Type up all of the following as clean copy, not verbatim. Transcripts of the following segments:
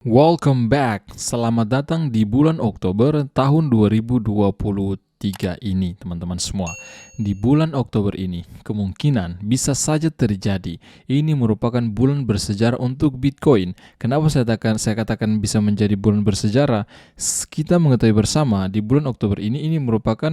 Welcome back. Selamat datang di bulan Oktober tahun 2023 ini, teman-teman semua. Di bulan Oktober ini, kemungkinan bisa saja terjadi. Ini merupakan bulan bersejarah untuk Bitcoin. Kenapa saya katakan bisa menjadi bulan bersejarah? Kita mengetahui bersama di bulan Oktober ini merupakan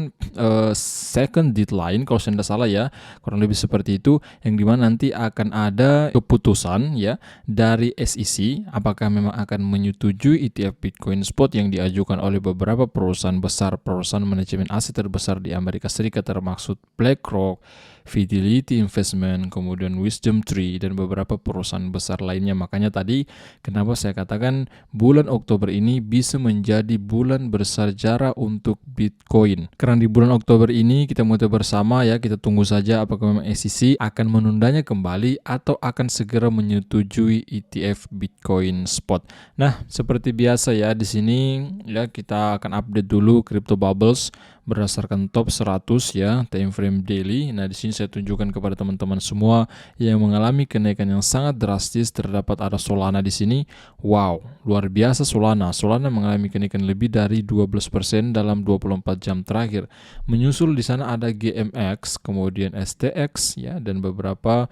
second deadline kalau saya tidak salah ya, kurang lebih seperti itu, yang dimana nanti akan ada keputusan ya dari SEC apakah memang akan menyetujui ETF Bitcoin Spot yang diajukan oleh beberapa perusahaan besar, perusahaan manajemen aset terbesar di Amerika Serikat, termasuk BlackRock, Fidelity Investment, kemudian Wisdom Tree, dan beberapa perusahaan besar lainnya. Makanya tadi kenapa saya katakan bulan Oktober ini bisa menjadi bulan bersejarah untuk Bitcoin. Karena di bulan Oktober ini kita mau bersama ya, kita tunggu saja apakah memang SEC akan menundanya kembali atau akan segera menyetujui ETF Bitcoin Spot. Nah, seperti biasa ya di sini ya kita akan update dulu Crypto Bubbles berdasarkan top 100 ya, time frame daily. Nah, di sini saya tunjukkan kepada teman-teman semua yang mengalami kenaikan yang sangat drastis. Terdapat ada Solana di sini. Wow, luar biasa Solana. Solana mengalami kenaikan lebih dari 12% dalam 24 jam terakhir. Menyusul di sana ada GMX, kemudian STX ya, dan beberapa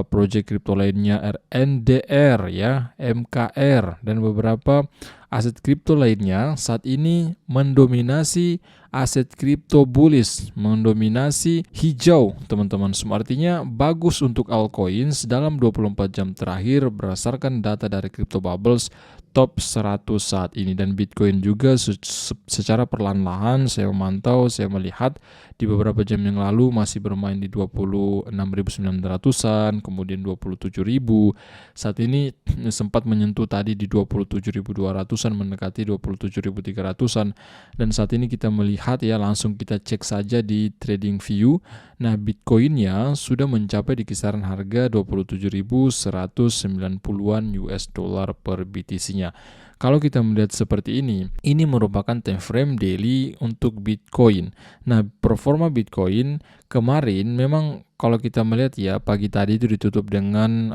project kripto lainnya, RNDR ya, MKR, dan beberapa aset kripto lainnya saat ini mendominasi aset kripto bullish, mendominasi hijau teman-teman semua. Artinya bagus untuk altcoins dalam 24 jam terakhir berdasarkan data dari Crypto Bubbles top 100 saat ini. Dan Bitcoin juga secara perlahan-lahan saya memantau, saya melihat di beberapa jam yang lalu masih bermain di 26.900-an, kemudian 27.000. Saat ini sempat menyentuh tadi di 27.200-an, mendekati 27.300-an. Dan saat ini kita melihat ya, langsung kita cek saja di TradingView. Nah, Bitcoinnya sudah mencapai di kisaran harga 27.190-an US dollar per BTC-nya. Kalau kita melihat seperti ini merupakan time frame daily untuk Bitcoin. Nah, performa Bitcoin kemarin memang kalau kita melihat ya, pagi tadi itu ditutup dengan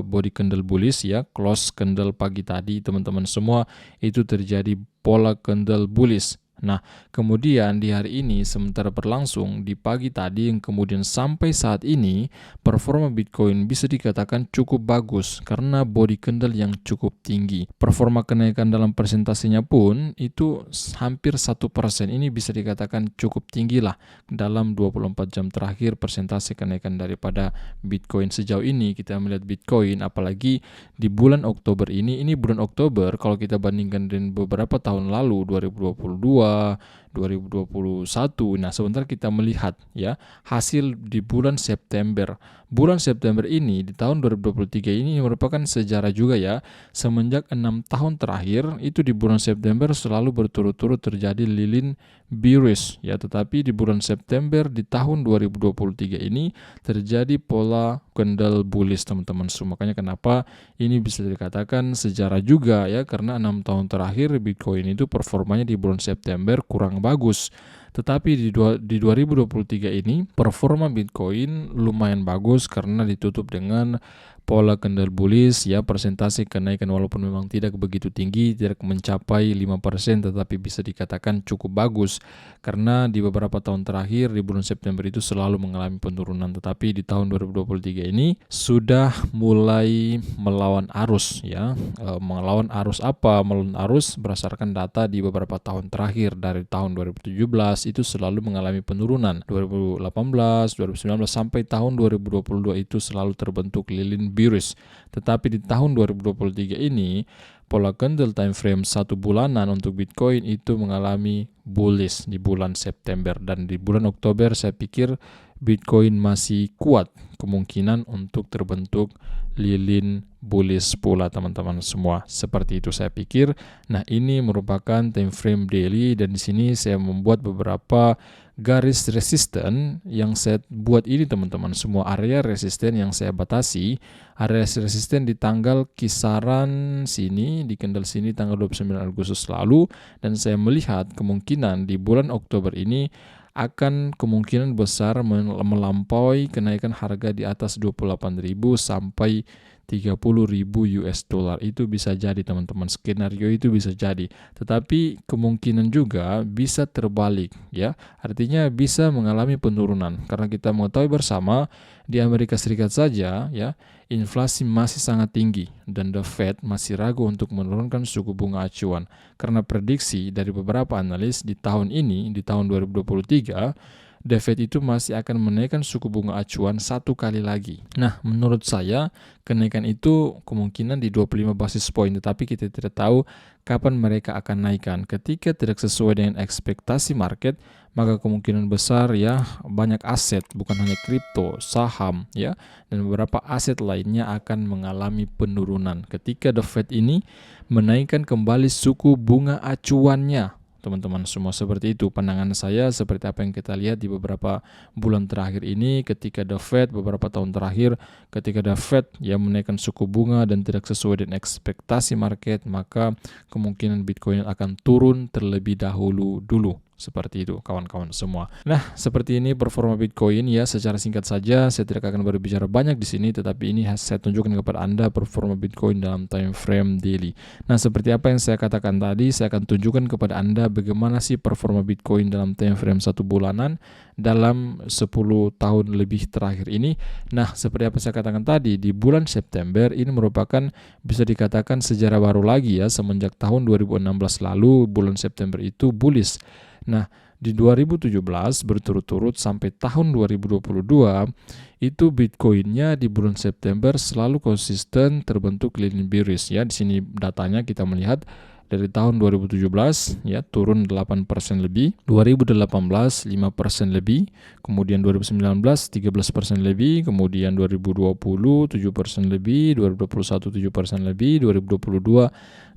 body candle bullish ya, close candle pagi tadi teman-teman semua itu terjadi pola candle bullish. Nah, kemudian di hari ini sementara berlangsung di pagi tadi yang kemudian sampai saat ini performa Bitcoin bisa dikatakan cukup bagus karena body candle yang cukup tinggi. Performa kenaikan dalam persentasenya pun itu hampir 1%. Ini bisa dikatakan cukup tinggi lah dalam 24 jam terakhir persentase kenaikan daripada Bitcoin sejauh ini. Kita melihat Bitcoin apalagi di bulan Oktober ini bulan Oktober kalau kita bandingkan dengan beberapa tahun lalu 2022, 2021. Nah, sebentar kita melihat ya hasil di bulan September. Bulan September ini di tahun 2023 ini merupakan sejarah juga ya. Semenjak 6 tahun terakhir itu di bulan September selalu berturut-turut terjadi lilin bearish ya, tetapi di bulan September di tahun 2023 ini terjadi pola candle bullish teman-teman semua. Makanya kenapa ini bisa dikatakan sejarah juga ya, karena 6 tahun terakhir Bitcoin itu performanya di bulan September kurang bagus. Tetapi di 2023 ini performa Bitcoin lumayan bagus karena ditutup dengan pola candle bullish ya, persentase kenaikan walaupun memang tidak begitu tinggi, tidak mencapai 5%, tetapi bisa dikatakan cukup bagus karena di beberapa tahun terakhir di bulan September itu selalu mengalami penurunan, tetapi di tahun 2023 ini sudah mulai melawan arus ya. Melawan arus apa? Melawan arus berdasarkan data di beberapa tahun terakhir. Dari tahun 2017 itu selalu mengalami penurunan, 2018, 2019 sampai tahun 2022 itu selalu terbentuk lilin bearish. Tetapi di tahun 2023 ini pola candle time frame 1 bulanan untuk Bitcoin itu mengalami bullish di bulan September, dan di bulan Oktober saya pikir Bitcoin masih kuat kemungkinan untuk terbentuk lilin bullish pula teman-teman semua. Seperti itu saya pikir. Nah, ini merupakan time frame daily, dan di sini saya membuat beberapa garis resisten yang saya buat ini teman-teman semua. Area resisten yang saya batasi, area resisten di tanggal kisaran sini, di candle sini tanggal 29 Agustus lalu, dan saya melihat kemungkinan di bulan Oktober ini akan kemungkinan besar melampaui kenaikan harga di atas 28.000 sampai 30.000 US dollar. Itu bisa jadi teman-teman, skenario itu bisa jadi. Tetapi kemungkinan juga bisa terbalik ya. Artinya bisa mengalami penurunan karena kita mengetahui bersama di Amerika Serikat saja ya, inflasi masih sangat tinggi dan The Fed masih ragu untuk menurunkan suku bunga acuan karena prediksi dari beberapa analis di tahun ini, di tahun 2023, The Fed itu masih akan menaikkan suku bunga acuan 1 kali lagi. Nah, menurut saya kenaikan itu kemungkinan di 25 basis point, tetapi kita tidak tahu kapan mereka akan naikkan. Ketika tidak sesuai dengan ekspektasi market, maka kemungkinan besar ya banyak aset, bukan hanya kripto, saham ya, dan beberapa aset lainnya akan mengalami penurunan ketika The Fed ini menaikkan kembali suku bunga acuannya. Teman-teman semua, seperti itu pandangan saya, seperti apa yang kita lihat di beberapa bulan terakhir ini ketika The Fed, beberapa tahun terakhir ketika The Fed yang menaikkan suku bunga dan tidak sesuai dengan ekspektasi market, maka kemungkinan Bitcoin akan turun terlebih dahulu dulu. Seperti itu kawan-kawan semua. Nah, seperti ini performa Bitcoin ya, secara singkat saja. Saya tidak akan berbicara banyak di sini, tetapi ini saya tunjukkan kepada Anda performa Bitcoin dalam time frame daily. Nah, seperti apa yang saya katakan tadi, saya akan tunjukkan kepada Anda bagaimana sih performa Bitcoin dalam time frame 1 bulanan dalam 10 tahun lebih terakhir ini. Nah, seperti apa saya katakan tadi, di bulan September ini merupakan bisa dikatakan sejarah baru lagi ya, semenjak tahun 2016 lalu bulan September itu bullish. Nah, di 2017 berturut-turut sampai tahun 2022 itu Bitcoinnya di bulan September selalu konsisten terbentuk lini bearish ya. Di sini datanya kita melihat dari tahun 2017 ya turun 8% lebih, 2018 5% lebih, kemudian 2019 13% lebih, kemudian 2020 7% lebih, 2021 7% lebih, 2022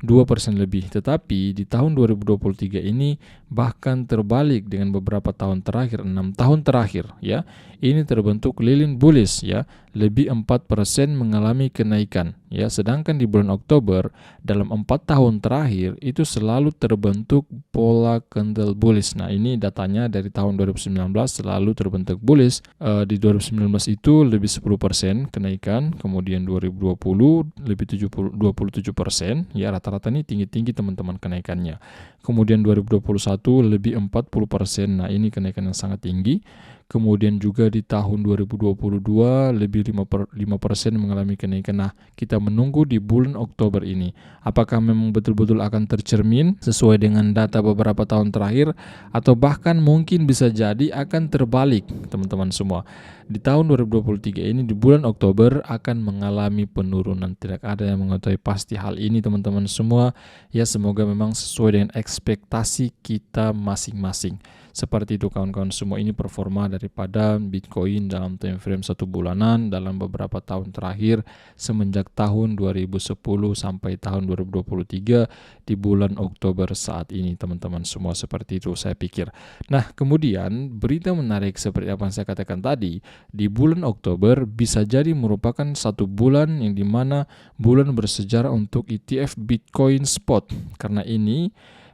2% lebih. Tetapi di tahun 2023 ini bahkan terbalik dengan beberapa tahun terakhir, 6 tahun terakhir ya. Ini terbentuk lilin bullish ya, lebih 4% mengalami kenaikan ya. Sedangkan di bulan Oktober dalam 4 tahun terakhir itu selalu terbentuk pola candle bullish. Nah, ini datanya dari tahun 2019 selalu terbentuk bullish. Di 2019 itu lebih 10% kenaikan, kemudian 2020 lebih 27% ya, rata-rata ini tinggi-tinggi teman-teman kenaikannya. Kemudian 2021 lebih 40%. Nah, ini kenaikan yang sangat tinggi. Kemudian juga di tahun 2022 lebih 5% mengalami kenaikan. Nah, kita menunggu di bulan Oktober ini. Apakah memang betul-betul akan tercermin sesuai dengan data beberapa tahun terakhir, atau bahkan mungkin bisa jadi akan terbalik, teman-teman semua. Di tahun 2023 ini di bulan Oktober akan mengalami penurunan. Tidak ada yang mengetahui pasti hal ini, teman-teman semua. Ya, semoga memang sesuai dengan ekspektasi kita masing-masing. Seperti itu kawan-kawan semua, ini performa daripada Bitcoin dalam time frame 1 bulanan dalam beberapa tahun terakhir semenjak tahun 2010 sampai tahun 2023 di bulan Oktober saat ini, teman-teman semua. Seperti itu saya pikir. Nah, kemudian berita menarik seperti apa yang saya katakan tadi, di bulan Oktober bisa jadi merupakan 1 bulan yang dimana bulan bersejarah untuk ETF Bitcoin Spot. Karena ini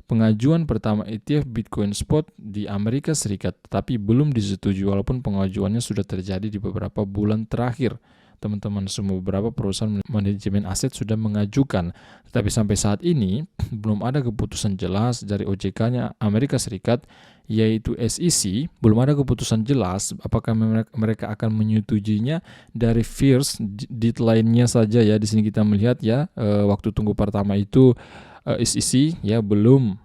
pengajuan pertama ETF Bitcoin Spot di Amerika Serikat, tapi belum disetujui walaupun pengajuannya sudah terjadi di beberapa bulan terakhir. Teman-teman semua, beberapa perusahaan manajemen aset sudah mengajukan, tetapi sampai saat ini belum ada keputusan jelas dari OJK-nya Amerika Serikat, yaitu SEC. Belum ada keputusan jelas apakah mereka akan menyetujuinya dari first deadline-nya saja ya. Di sini kita melihat ya, waktu tunggu pertama itu SEC ya belum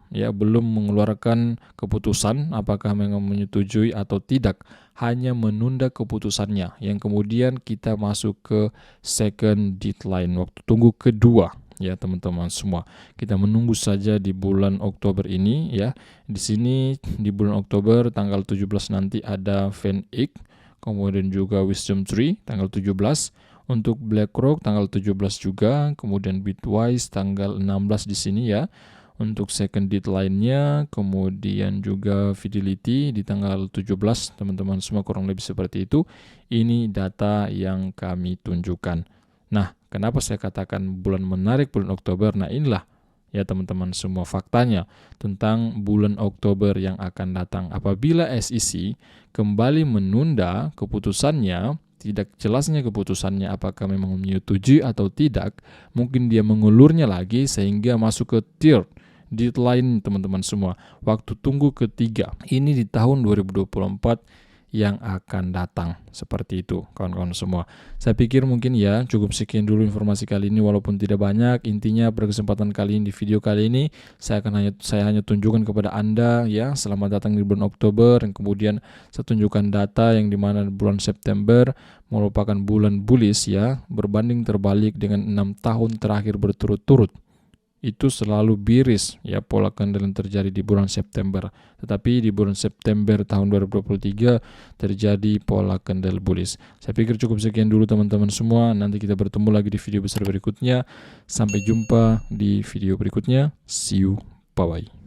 mengeluarkan keputusan apakah memang menyetujui atau tidak, hanya menunda keputusannya, yang kemudian kita masuk ke second deadline, waktu tunggu kedua ya teman-teman semua. Kita menunggu saja di bulan Oktober ini ya. Di sini di bulan Oktober tanggal 17 nanti ada VanEck, kemudian juga Wisdom Tree tanggal 17. Untuk BlackRock tanggal 17 juga, kemudian Bitwise tanggal 16 di sini ya. Untuk second deadline-nya, kemudian juga Fidelity di tanggal 17, teman-teman semua, kurang lebih seperti itu. Ini data yang kami tunjukkan. Nah, kenapa saya katakan bulan menarik bulan Oktober? Nah, inilah ya teman-teman semua faktanya tentang bulan Oktober yang akan datang. Apabila SEC kembali menunda keputusannya, tidak jelasnya keputusannya apakah memang menyetujui atau tidak, mungkin dia mengulurnya lagi sehingga masuk ke third deadline teman-teman semua. Waktu tunggu ketiga. Ini di tahun 2024 yang akan datang. Seperti itu kawan-kawan semua. Saya pikir mungkin ya cukup sekian dulu informasi kali ini walaupun tidak banyak. Intinya pada kesempatan kali ini di video kali ini saya hanya tunjukkan kepada Anda ya selamat datang di bulan Oktober, dan kemudian saya tunjukkan data yang dimana bulan September merupakan bulan bullish ya, berbanding terbalik dengan 6 tahun terakhir berturut-turut. Itu selalu bearish ya pola candle yang terjadi di bulan September. Tetapi di bulan September tahun 2023 terjadi pola candle bullish. Saya pikir cukup sekian dulu teman-teman semua. Nanti kita bertemu lagi di video besar berikutnya. Sampai jumpa di video berikutnya. See you. Bye-bye.